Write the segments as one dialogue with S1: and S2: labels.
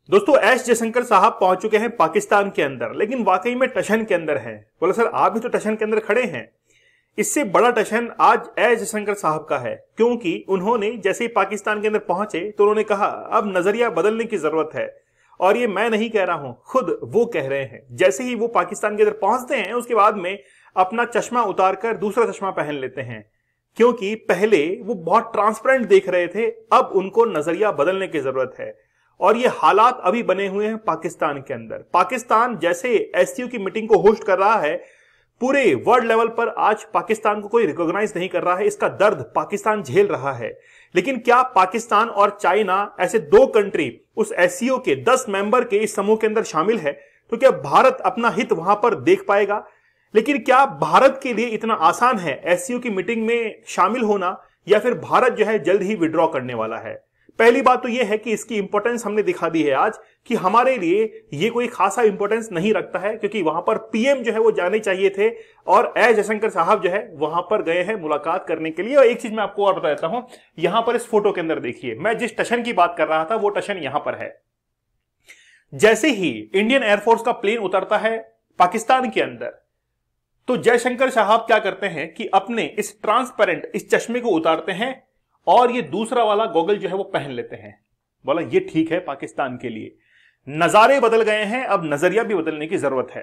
S1: दोस्तों एस जयशंकर साहब पहुंच चुके हैं पाकिस्तान के अंदर, लेकिन वाकई में टशन के अंदर हैं। बोला सर आप भी तो टशन के अंदर खड़े हैं। इससे बड़ा टशन आज एस जयशंकर साहब का है, क्योंकि उन्होंने जैसे ही पाकिस्तान के अंदर पहुंचे तो उन्होंने कहा अब नजरिया बदलने की जरूरत है। और ये मैं नहीं कह रहा हूं, खुद वो कह रहे हैं। जैसे ही वो पाकिस्तान के अंदर पहुंचते हैं उसके बाद में अपना चश्मा उतार कर दूसरा चश्मा पहन लेते हैं, क्योंकि पहले वो बहुत ट्रांसपेरेंट देख रहे थे, अब उनको नजरिया बदलने की जरूरत है। और ये हालात अभी बने हुए हैं पाकिस्तान के अंदर। पाकिस्तान जैसे एससीओ की मीटिंग को होस्ट कर रहा है, पूरे वर्ल्ड लेवल पर आज पाकिस्तान को कोई रिकॉग्नाइज नहीं कर रहा है। इसका दर्द पाकिस्तान झेल रहा है। लेकिन क्या पाकिस्तान और चाइना ऐसे दो कंट्री उस एससीओ के 10 मेंबर के इस समूह के अंदर शामिल है, तो क्या भारत अपना हित वहां पर देख पाएगा? लेकिन क्या भारत के लिए इतना आसान है एससीओ की मीटिंग में शामिल होना, या फिर भारत जो है जल्द ही विड्रॉ करने वाला है? पहली बात तो यह है कि इसकी इंपॉर्टेंस हमने दिखा दी है आज, कि हमारे लिए ये कोई खासा इंपॉर्टेंस नहीं रखता है, क्योंकि वहां पर पीएम जो है वो जाने चाहिए थे और एस जयशंकर साहब जो है वहां पर गए हैं मुलाकात करने के लिए। और एक चीज मैं आपको और बता देता हूं, यहां पर इस फोटो के अंदर देखिए, मैं जिस टशन की बात कर रहा था वो टशन यहां पर है। जैसे ही इंडियन एयरफोर्स का प्लेन उतरता है पाकिस्तान के अंदर, तो जयशंकर साहब क्या करते हैं कि अपने इस ट्रांसपेरेंट इस चश्मे को उतारते हैं और ये दूसरा वाला गॉगल जो है वो पहन लेते हैं। बोला ये ठीक है, पाकिस्तान के लिए नजारे बदल गए हैं, अब नजरिया भी बदलने की जरूरत है।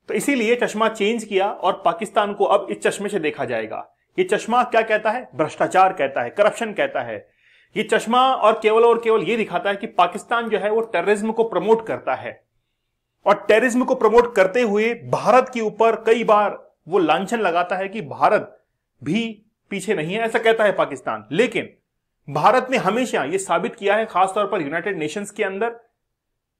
S1: तो इसीलिए चश्मा चेंज किया और पाकिस्तान को अब इस चश्मे से देखा जाएगा। ये चश्मा क्या कहता है? भ्रष्टाचार कहता है, करप्शन कहता है। ये चश्मा और केवल ये दिखाता है कि पाकिस्तान जो है वो टेररिज्म को प्रमोट करता है, और टेररिज्म को प्रमोट करते हुए भारत के ऊपर कई बार वो लांछन लगाता है कि भारत भी पीछे नहीं है, ऐसा कहता है पाकिस्तान। लेकिन भारत ने हमेशा यह साबित किया है, खासतौर पर यूनाइटेड नेशंस के अंदर।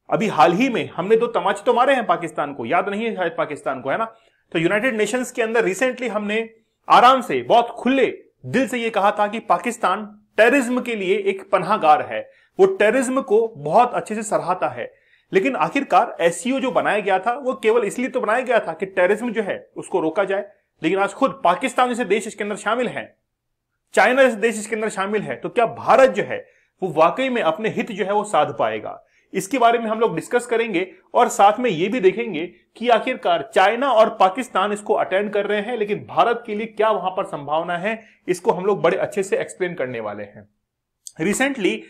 S1: अभी हाल ही में हमने 2 तमाचे तो मारे हैं पाकिस्तान को, याद नहीं है शायद पाकिस्तान को, है ना? तो यूनाइटेड नेशंस के अंदर रिसेंटली हमने आराम से बहुत खुले दिल से यह कहा था कि पाकिस्तान टेररिज्म के लिए एक पनाहगार है, वो टेररिज्म को बहुत अच्छे से सराहता है। लेकिन आखिरकार एससीओ जो बनाया गया था वो केवल इसलिए तो बनाया गया था कि टेररिज्म जो है उसको रोका जाए। लेकिन आज खुद पाकिस्तान जैसे देश इसके अंदर शामिल है, चाइना जैसे देश इसके अंदर शामिल है, तो क्या भारत जो है वो वाकई में अपने हित जो है वो साध पाएगा? इसके बारे में हम लोग डिस्कस करेंगे और साथ में ये भी देखेंगे कि आखिरकार चाइना और पाकिस्तान इसको अटेंड कर रहे हैं, लेकिन भारत के लिए क्या वहां पर संभावना है, इसको हम लोग बड़े अच्छे से एक्सप्लेन करने वाले हैं। रिसेंटली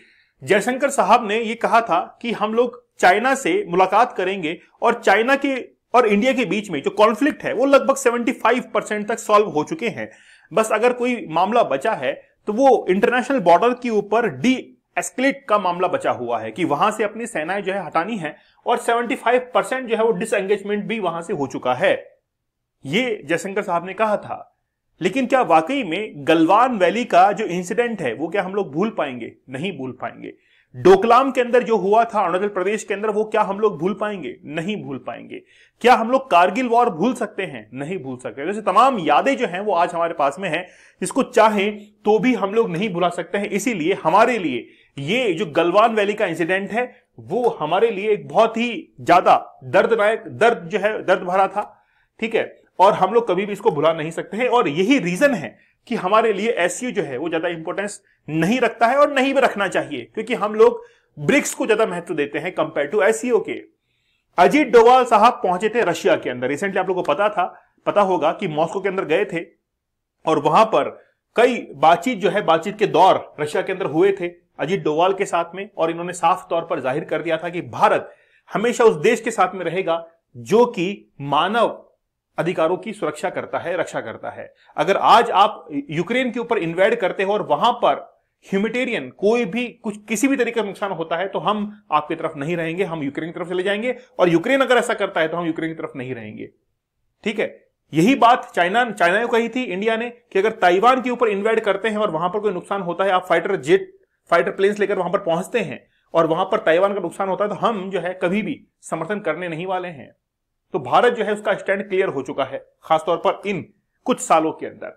S1: जयशंकर साहब ने यह कहा था कि हम लोग चाइना से मुलाकात करेंगे और चाइना के और इंडिया के बीच में जो कॉन्फ्लिक्ट है वो लगभग 75% तक सॉल्व हो चुके हैं। बस अगर कोई मामला बचा है तो वो इंटरनेशनल बॉर्डर के ऊपर डी एस्केलेट का मामला बचा हुआ है, कि वहां से अपनी सेनाएं जो है हटानी है, और 75% जो है वो डिसएंगेजमेंट भी वहां से हो चुका है। ये जयशंकर साहब ने कहा था। लेकिन क्या वाकई में गलवान वैली का जो इंसिडेंट है वो क्या हम लोग भूल पाएंगे? नहीं भूल पाएंगे। डोकलाम के अंदर जो हुआ था अरुणाचल प्रदेश के अंदर, वो क्या हम लोग भूल पाएंगे? नहीं भूल पाएंगे। क्या हम लोग कारगिल वॉर भूल सकते हैं? नहीं भूल सकते। जैसे तमाम यादें जो हैं वो आज हमारे पास में हैं, जिसको चाहें तो भी हम लोग नहीं भुला सकते हैं। इसीलिए हमारे लिए ये जो गलवान वैली का इंसिडेंट है वो हमारे लिए एक बहुत ही ज्यादा दर्दनायक, दर्द भरा था, ठीक है, और हम लोग कभी भी इसको भुला नहीं सकते हैं। और यही रीजन है कि हमारे लिए एससीओ जो है वो ज्यादा इंपॉर्टेंस नहीं रखता है, और नहीं भी रखना चाहिए, क्योंकि हम लोग ब्रिक्स को ज्यादा महत्व देते हैं कंपेयर टू एससीओ के। अजीत डोवाल साहब पहुंचे थे रशिया के अंदर। रिसेंटली आप लोगों को पता होगा कि मॉस्को के अंदर गए थे, और वहां पर कई बातचीत के दौर रशिया के अंदर हुए थे अजीत डोवाल के साथ में, और इन्होंने साफ तौर पर जाहिर कर दिया था कि भारत हमेशा उस देश के साथ में रहेगा जो कि मानव अधिकारों की सुरक्षा करता है, रक्षा करता है। अगर आज आप यूक्रेन के ऊपर इन्वेड करते हो और वहां पर ह्यूमैनिटेरियन कोई भी किसी भी तरीके का नुकसान होता है, तो हम आपकी तरफ नहीं रहेंगे, हम यूक्रेन की तरफ चले जाएंगे, और यूक्रेन अगर ऐसा करता है तो हम यूक्रेन की तरफ नहीं रहेंगे। ठीक है, यही बात चाइना ने कही थी इंडिया ने, कि अगर ताइवान के ऊपर इन्वेड करते हैं और वहां पर कोई नुकसान होता है, आप फाइटर प्लेन्स लेकर वहां पर पहुंचते हैं और वहां पर ताइवान का नुकसान होता है, तो हम जो है कभी भी समर्थन करने नहीं वाले हैं। तो भारत जो है उसका स्टैंड क्लियर हो चुका है, खासतौर पर इन कुछ सालों के अंदर।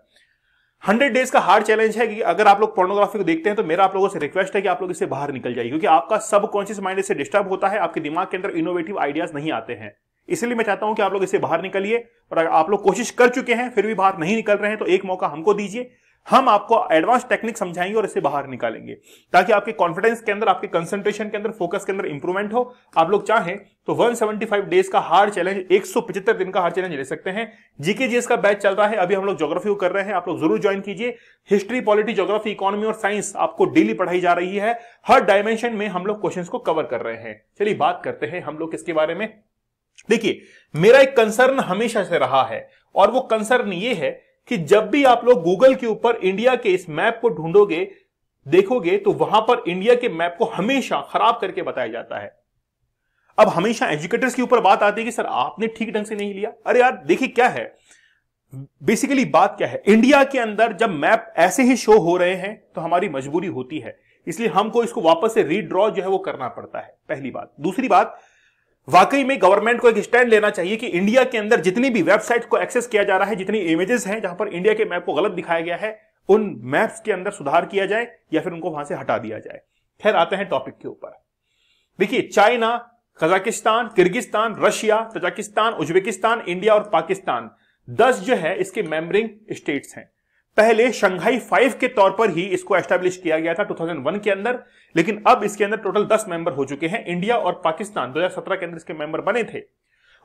S1: 100 डेज का हार्ड चैलेंज है कि अगर आप लोग पोर्नोग्राफी को देखते हैं तो मेरा आप लोगों से रिक्वेस्ट है कि आप लोग इससे बाहर निकल जाइए, क्योंकि आपका सबकॉन्शियस माइंड इससे डिस्टर्ब होता है, आपके दिमाग के अंदर इनोवेटिव आइडियाज नहीं आते हैं। इसलिए मैं चाहता हूं कि आप लोग इससे बाहर निकलिए, और अगर आप लोग कोशिश कर चुके हैं फिर भी बाहर नहीं निकल रहे हैं तो एक मौका हमको दीजिए। हम आपको एडवांस टेक्निक समझाएंगे और इसे बाहर निकालेंगे, ताकि आपके कॉन्फिडेंस के अंदर, आपके कंसंट्रेशन के अंदर, फोकस के अंदर इंप्रूवमेंट हो। आप लोग चाहें तो 175 डेज का हार्ड चैलेंज, 175 दिन का हार्ड चैलेंज ले सकते हैं। जीके जीएस का बैच चल रहा है, अभी हम लोग ज्योग्राफी को कर रहे हैं, आप लोग जरूर ज्वाइन कीजिए। हिस्ट्री, पॉलिटी, ज्योग्राफी, इकोनॉमी और साइंस आपको डेली पढ़ाई जा रही है। हर डायमेंशन में हम लोग क्वेश्चंस को कवर कर रहे हैं। चलिए बात करते हैं हम लोग किसके बारे में। देखिए, मेरा एक कंसर्न हमेशा से रहा है, और वो कंसर्न ये है कि जब भी आप लोग गूगल के ऊपर इंडिया के इस मैप को ढूंढोगे, देखोगे, तो वहां पर इंडिया के मैप को हमेशा खराब करके बताया जाता है। अब हमेशा एजुकेटर्स के ऊपर बात आती है कि सर आपने ठीक ढंग से नहीं लिया। अरे यार देखिए क्या है, बेसिकली बात क्या है, इंडिया के अंदर जब मैप ऐसे ही शो हो रहे हैं तो हमारी मजबूरी होती है, इसलिए हमको इसको वापस से रीड्रॉ जो है वो करना पड़ता है, पहली बात। दूसरी बात, वाकई में गवर्नमेंट को एक स्टैंड लेना चाहिए कि इंडिया के अंदर जितनी भी वेबसाइट को एक्सेस किया जा रहा है, जितनी इमेजेस हैं जहां पर इंडिया के मैप को गलत दिखाया गया है, उन मैप्स के अंदर सुधार किया जाए या फिर उनको वहां से हटा दिया जाए। खैर आते हैं टॉपिक के ऊपर। देखिए, China, Kazakhstan, Kyrgyzstan, Russia, Tajikistan, Uzbekistan, India और पाकिस्तान, 10 जो है इसके मेंबरिंग स्टेट्स हैं। पहले शंघाई 5 के तौर पर ही इसको एस्टैब्लिश किया गया था 2001 के अंदर, लेकिन अब इसके अंदर टोटल 10 मेंबर हो चुके हैं। इंडिया और पाकिस्तान 2017 के अंदर इसके मेंबर बने थे।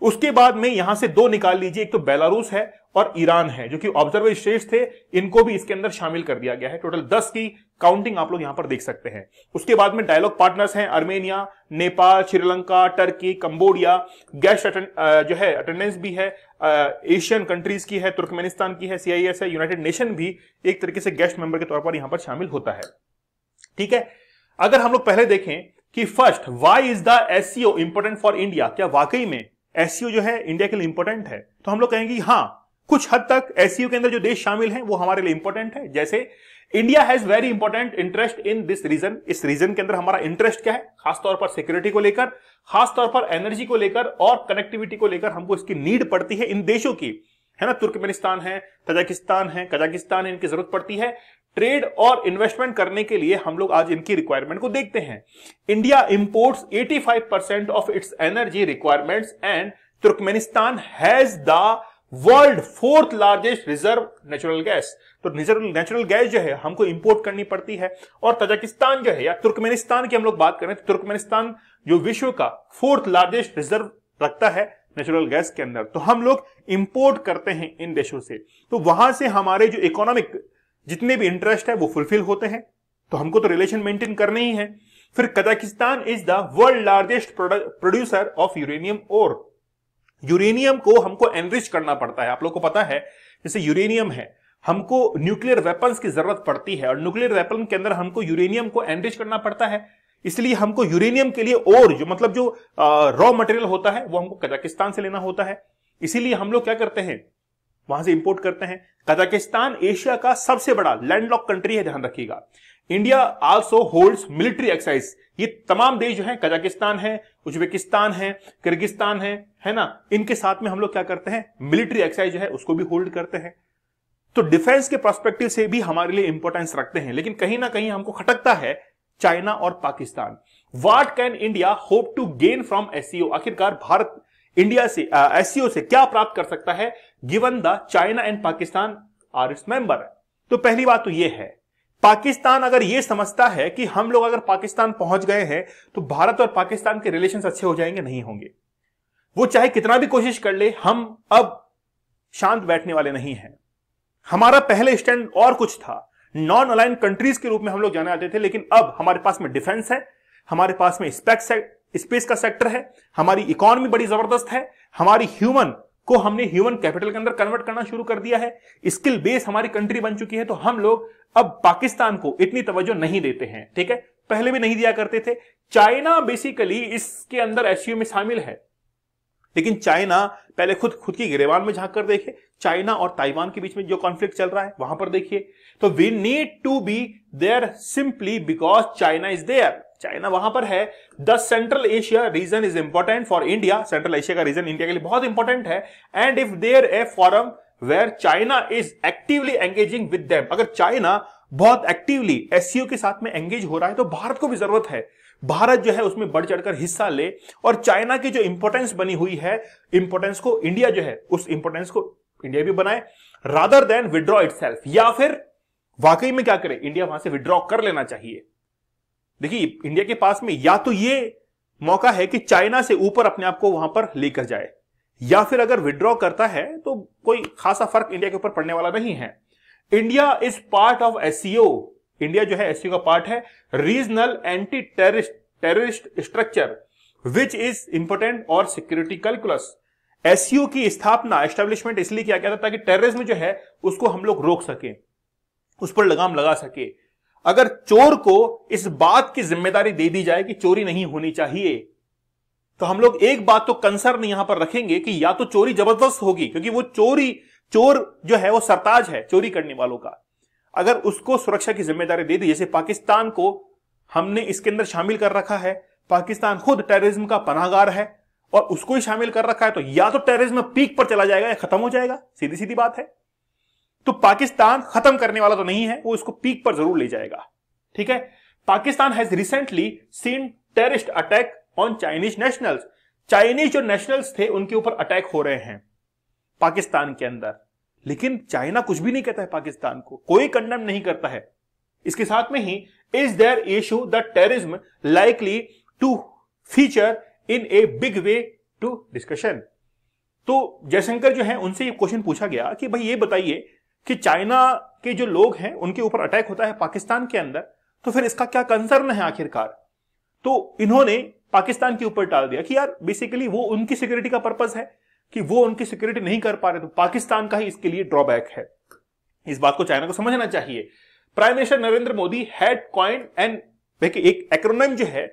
S1: उसके बाद में यहां से 2 निकाल लीजिए, एक तो बेलारूस है और ईरान है, जो कि ऑब्जर्वर स्टेट्स थे, इनको भी इसके अंदर शामिल कर दिया गया है। टोटल 10 की काउंटिंग आप लोग यहां पर देख सकते हैं। उसके बाद में डायलॉग पार्टनर्स हैं Armenia, Nepal, Sri Lanka, Turkey, Cambodia. Guest जो है अटेंडेंस भी है एशियन कंट्रीज की है, तुर्कमेनिस्तान की है, CIS है, यूनाइटेड नेशन भी एक तरीके से गेस्ट मेंबर के तौर पर यहां पर शामिल होता है। ठीक है, अगर हम लोग पहले देखें कि first, why is the SCO important for India, क्या वाकई में SCO जो है इंडिया के लिए इंपॉर्टेंट है, तो हम लोग कहेंगे हां, कुछ हद तक SCO के अंदर जो देश शामिल हैं वो हमारे लिए इंपॉर्टेंट है। जैसे India has very important interest in this region, इस रीजन के अंदर हमारा इंटरेस्ट क्या है, खासतौर पर सिक्योरिटी को लेकर, खासतौर पर एनर्जी को लेकर और कनेक्टिविटी को लेकर हमको इसकी नीड पड़ती है इन देशों की, है ना। तुर्कमेनिस्तान है, तजाकिस्तान है, कजाकिस्तान है, इनकी जरूरत पड़ती है ट्रेड और इन्वेस्टमेंट करने के लिए। हम लोग आज इनकी रिक्वायरमेंट को देखते हैं। India imports 85% of its energy requirements and Turkmenistan has the world 4th largest reserve natural gas. तो नेचुरल गैस जो है हमको इंपोर्ट करनी पड़ती है। और तजाकिस्तान जो है या तुर्कमेनिस्तान की हम लोग बात करें तो तुर्कमेनिस्तान जो विश्व का 4th लार्जेस्ट रिजर्व रखता है नेचुरल गैस के अंदर, तो हम लोग इंपोर्ट करते हैं इन देशों से। तो वहां से हमारे जो इकोनॉमिक जितने भी इंटरेस्ट है वो फुलफिल होते हैं, तो हमको तो रिलेशन मेंटेन करने ही है। फिर Kazakhstan is the world largest producer of uranium ore. Uranium को हमको एनरिच करना पड़ता है। आप लोग को पता है जैसे यूरेनियम है, हमको न्यूक्लियर वेपन्स की जरूरत पड़ती है और न्यूक्लियर वेपन के अंदर हमको यूरेनियम को एनरिच करना पड़ता है। इसलिए हमको यूरेनियम के लिए और जो मतलब जो रॉ मटेरियल होता है वो हमको कजाकिस्तान से लेना होता है। इसीलिए हम लोग क्या करते हैं, वहां से इंपोर्ट करते हैं। कजाकिस्तान एशिया का सबसे बड़ा लैंडलॉक कंट्री है, ध्यान रखिएगा। India also holds military exercise. ये तमाम देश जो है, कजाकिस्तान है, उज्बेकिस्तान है, किर्गिस्तान है ना, इनके साथ में हम लोग क्या करते हैं, मिलिट्री एक्सरसाइज जो है उसको भी होल्ड करते हैं। तो डिफेंस के पर्सपेक्टिव से भी हमारे लिए इंपॉर्टेंस रखते हैं। लेकिन कहीं ना कहीं हमको खटकता है चाइना और Pakistan. What can India hope to gain from SCO? आखिरकार भारत इंडिया से SCO से क्या प्राप्त कर सकता है given the China and Pakistan are its member? तो पहली बात तो यह है, पाकिस्तान अगर यह समझता है कि हम लोग अगर पाकिस्तान पहुंच गए हैं तो भारत और पाकिस्तान के रिलेशंस अच्छे हो जाएंगे, नहीं होंगे। वो चाहे कितना भी कोशिश कर ले, हम अब शांत बैठने वाले नहीं हैं। हमारा पहले स्टैंड और कुछ था, नॉन अलाइन कंट्रीज के रूप में हम लोग जाने आते थे, लेकिन अब हमारे पास में डिफेंस है, हमारे पास में स्पेस का सेक्टर है, हमारी इकोनॉमी बड़ी जबरदस्त है, हमारी ह्यूमन को हमने ह्यूमन कैपिटल के अंदर कन्वर्ट करना शुरू कर दिया है, स्किल बेस हमारी कंट्री बन चुकी है। तो हम लोग अब पाकिस्तान को इतनी तवज्जो नहीं देते हैं, ठीक है, पहले भी नहीं दिया करते थे। चाइना बेसिकली इसके अंदर SCO में शामिल है, लेकिन चाइना पहले खुद की गिरेबान में झांक कर देखे। चाइना और ताइवान के बीच में जो कॉन्फ्लिक्ट चल रहा है वहां पर देखिए, तो we need to be there simply because China is there. China वहां पर है। The central Asia region is important for India. Central Asia का रीजन इंडिया के लिए बहुत इंपॉर्टेंट है। And if there a forum where China is actively engaging with them, अगर China बहुत एक्टिवली SCO के साथ में एंगेज हो रहा है तो भारत को भी जरूरत है, भारत जो है उसमें बढ़ चढ़कर हिस्सा ले और चाइना की जो इंपॉर्टेंस बनी हुई है, इंपॉर्टेंस को इंडिया जो है उस इंपॉर्टेंस को इंडिया भी बनाए, रादर देन विड्रॉ इटसेल्फ। या फिर वाकई में क्या करे, इंडिया वहां से विड्रॉ कर लेना चाहिए। देखिए इंडिया के पास में या तो ये मौका है कि चाइना से ऊपर अपने आप को वहां पर लेकर जाए, या फिर अगर विड्रॉ करता है तो कोई खासा फर्क इंडिया के ऊपर पड़ने वाला नहीं है। India is part of SCO, India जो है एससीओ का पार्ट है, regional anti terrorist structure which is important और सिक्योरिटी कैलकुलस। एससीओ की स्थापना, एस्टेब्लिशमेंट इसलिए किया गया था ताकि टेररिज्म जो है उसको हम लोग रोक सके, उस पर लगाम लगा सके। अगर चोर को इस बात की जिम्मेदारी दे दी जाए कि चोरी नहीं होनी चाहिए, तो हम लोग एक बात तो कंसर्न यहां पर रखेंगे कि या तो चोरी जबरदस्त होगी, क्योंकि वो चोर जो है वो सरताज है चोरी करने वालों का। अगर उसको सुरक्षा की जिम्मेदारी दे दी, जैसे पाकिस्तान को हमने इसके अंदर शामिल कर रखा है, पाकिस्तान खुद टेररिज्म का पनाहगार है और उसको ही शामिल कर रखा है, तो या तो टेररिज्म पीक पर चला जाएगा या खत्म हो जाएगा, सीधी सीधी बात है। तो पाकिस्तान खत्म करने वाला तो नहीं है, वो इसको पीक पर जरूर ले जाएगा। ठीक है, Pakistan has recently seen terrorist attack on Chinese nationals. Chinese जो नेशनल्स थे उनके ऊपर अटैक हो रहे हैं पाकिस्तान के अंदर, लेकिन चाइना कुछ भी नहीं कहता है, पाकिस्तान को कोई कंडेम नहीं करता है। इसके साथ में ही is there issue the terrorism likely to feature in a big way to discussion. तो जयशंकर जो है उनसे ये क्वेश्चन पूछा गया कि भाई ये बताइए कि चाइना के जो लोग हैं उनके ऊपर अटैक होता है पाकिस्तान के अंदर, तो फिर इसका क्या कंसर्न है आखिरकार। तो इन्होंने पाकिस्तान के ऊपर टाल दिया कि यार बेसिकली वो उनकी सिक्योरिटी का पर्पस है कि वो उनकी सिक्योरिटी नहीं कर पा रहे, तो पाकिस्तान का ही इसके लिए ड्रॉबैक है। इस बात को चाइना को समझना चाहिए। Prime minister Narendra Modi had coined and, देखिए एक एक्रोनिम जो है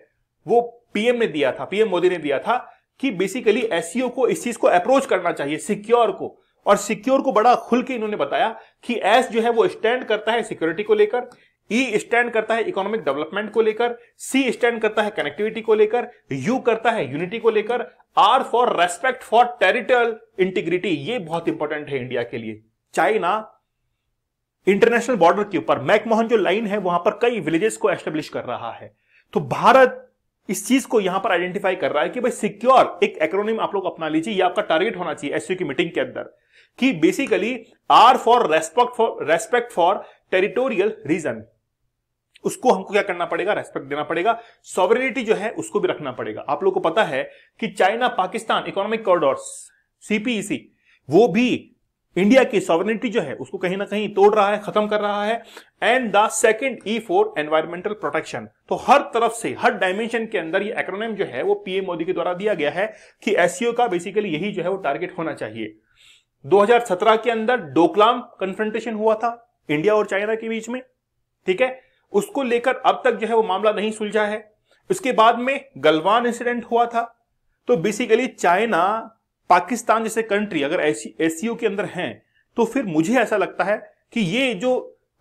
S1: वो पीएम ने दिया था, पीएम मोदी ने दिया था कि बेसिकली एससीओ को इस चीज को अप्रोच करना चाहिए, सिक्योर को, और सिक्योर को बड़ा खुल के इन्होंने बताया कि एस जो है वो स्टैंड करता है सिक्योरिटी को लेकर, ई स्टैंड करता है इकोनॉमिक डेवलपमेंट को लेकर, सी स्टैंड करता है कनेक्टिविटी को लेकर, यू करता है यूनिटी को लेकर, R for respect for territorial integrity. ये बहुत इंपॉर्टेंट है इंडिया के लिए। चाइना इंटरनेशनल बॉर्डर के ऊपर मैकमोहन जो लाइन है वहां पर कई विलेजेस को एस्टेब्लिश कर रहा है, तो भारत इस चीज को यहां पर आइडेंटिफाई कर रहा है कि भाई सिक्योर, एक एक्रोनिम आप लोग अपना लीजिए, ये आपका टारगेट होना चाहिए एससीओ की मीटिंग के अंदर, कि basically R for respect for territorial region. उसको हमको क्या करना पड़ेगा, रेस्पेक्ट देना पड़ेगा। सॉवरेनिटी जो है उसको भी रखना पड़ेगा। आप लोगों को पता है कि China Pakistan economic corridors CPEC, वो भी इंडिया की सॉवरेनिटी जो है उसको कहीं ना कहीं तोड़ रहा है, खत्म कर रहा है। And the second E for environmental protection. तो हर तरफ से, हर डायमेंशन के अंदर ये एक्रोनिम जो है वो पीएम मोदी के द्वारा दिया गया है कि एससीओ का बेसिकली यही जो है वो टारगेट होना चाहिए। 2017 के अंदर डोकलाम कन्फ्रंटेशन हुआ था इंडिया और चाइना के बीच में, ठीक है, उसको लेकर अब तक जो है वो मामला नहीं सुलझा है। उसके बाद में गलवान इंसिडेंट हुआ था। तो बेसिकली चाइना, पाकिस्तान जैसे कंट्री अगर एससीओ के अंदर हैं, तो फिर मुझे ऐसा लगता है कि ये जो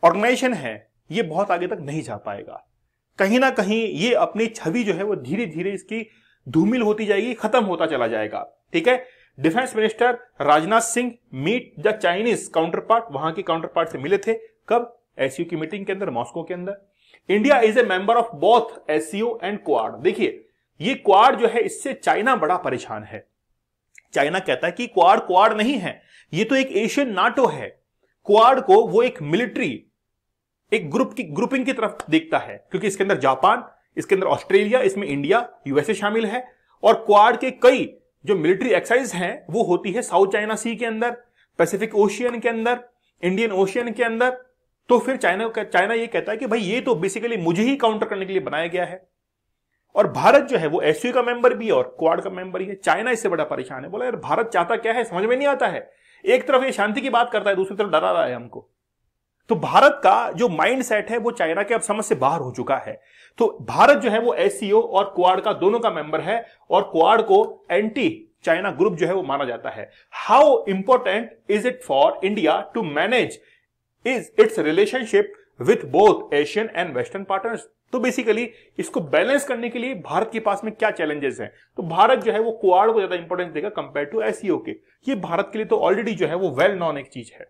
S1: ऑर्गेनाइजेशन है ये बहुत आगे तक नहीं जा पाएगा। कहीं ना कहीं ये अपनी छवि जो है वो धीरे धीरे इसकी धूमिल होती जाएगी, खत्म होता चला जाएगा। ठीक है, defence minister Rajnath Singh meet the Chinese counterpart, वहां के काउंटरपार्ट से मिले थे। कब? एससीओ की मीटिंग के अंदर, मॉस्को के अंदर। India is a member of both SCO and quad. देखिए ये क्वाड जो है इससे चाइना बड़ा परेशान है। चाइना कहता है कि क्वाड नहीं है, ये तो एक एशियन नाटो है। क्वाड को वो एक मिलिट्री, एक ग्रुपिंग की तरफ देखता है, क्योंकि इसके अंदर जापान, इसके अंदर ऑस्ट्रेलिया, इसमें इंडिया, यूएसए शामिल है। और क्वाड के कई जो मिलिट्री एक्सरसाइज हैं वो होती है साउथ चाइना सी के अंदर, पैसिफिक ओशियन के अंदर, इंडियन ओशियन के अंदर। तो फिर चाइना ये कहता है कि भाई ये तो बेसिकली मुझे ही काउंटर करने के लिए बनाया गया है। और भारत जो है वो एससीओ का मेंबर भी है और क्वाड का मेंबर ही है। चाइना इससे बड़ा परेशान है। बोला यार भारत चाहता क्या है समझ में नहीं आता है। एक तरफ ये शांति की बात करता है, दूसरी तरफ डरा रहा है हमको। तो भारत का जो माइंड सेट है वो चाइना के अब समझ से बाहर हो चुका है। तो भारत जो है वो एससीओ और क्वाड का दोनों का मेंबर है और क्वाड को एंटी चाइना ग्रुप जो है वो माना जाता है। How important is it for India to manage is its relationship with both Asian and western partners. तो बेसिकली इसको बैलेंस करने के लिए भारत के पास में क्या चैलेंजेस हैं। तो भारत जो है वो क्वाड को ज्यादा इंपॉर्टेंस देगा कंपेयर टू एससीओ के। ये भारत के लिए तो ऑलरेडी जो है वो वेल नॉन एक चीज है।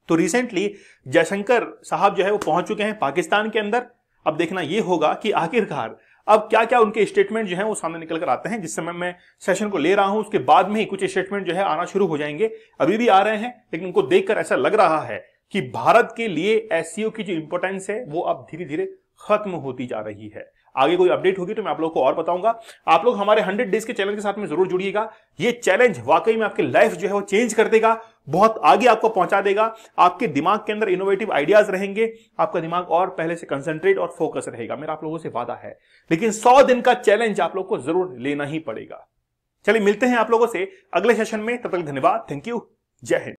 S1: तो रिसेंटली जयशंकर साहब जो है वो पहुंच चुके हैं पाकिस्तान के अंदर। अब देखना ये होगा कि आखिरकार अब क्या क्या उनके स्टेटमेंट जो है वो सामने निकल कर आते हैं। जिस समय मैं सेशन को ले रहा हूं उसके बाद में ही कुछ स्टेटमेंट जो है आना शुरू हो जाएंगे, अभी भी आ रहे हैं, लेकिन उनको देखकर ऐसा लग रहा है कि भारत के लिए एससीओ की जो इंपॉर्टेंस है वो अब धीरे धीरे खत्म होती जा रही है। आगे कोई अपडेट होगी तो मैं आप लोगों को और बताऊंगा। आप लोग हमारे 100 डेज के चैलेंज के साथ में जरूर जुड़िएगा। ये चैलेंज वाकई में आपकी लाइफ जो है वो चेंज कर देगा, बहुत आगे आपको पहुंचा देगा। आपके दिमाग के अंदर इनोवेटिव आइडियाज रहेंगे, आपका दिमाग और पहले से कंसंट्रेट और फोकस रहेगा, मेरा आप लोगों से वादा है। लेकिन 100 दिन का चैलेंज आप लोग को जरूर लेना ही पड़ेगा। चलिए मिलते हैं आप लोगों से अगले सेशन में, तब तक धन्यवाद, थैंक यू, जय हिंद।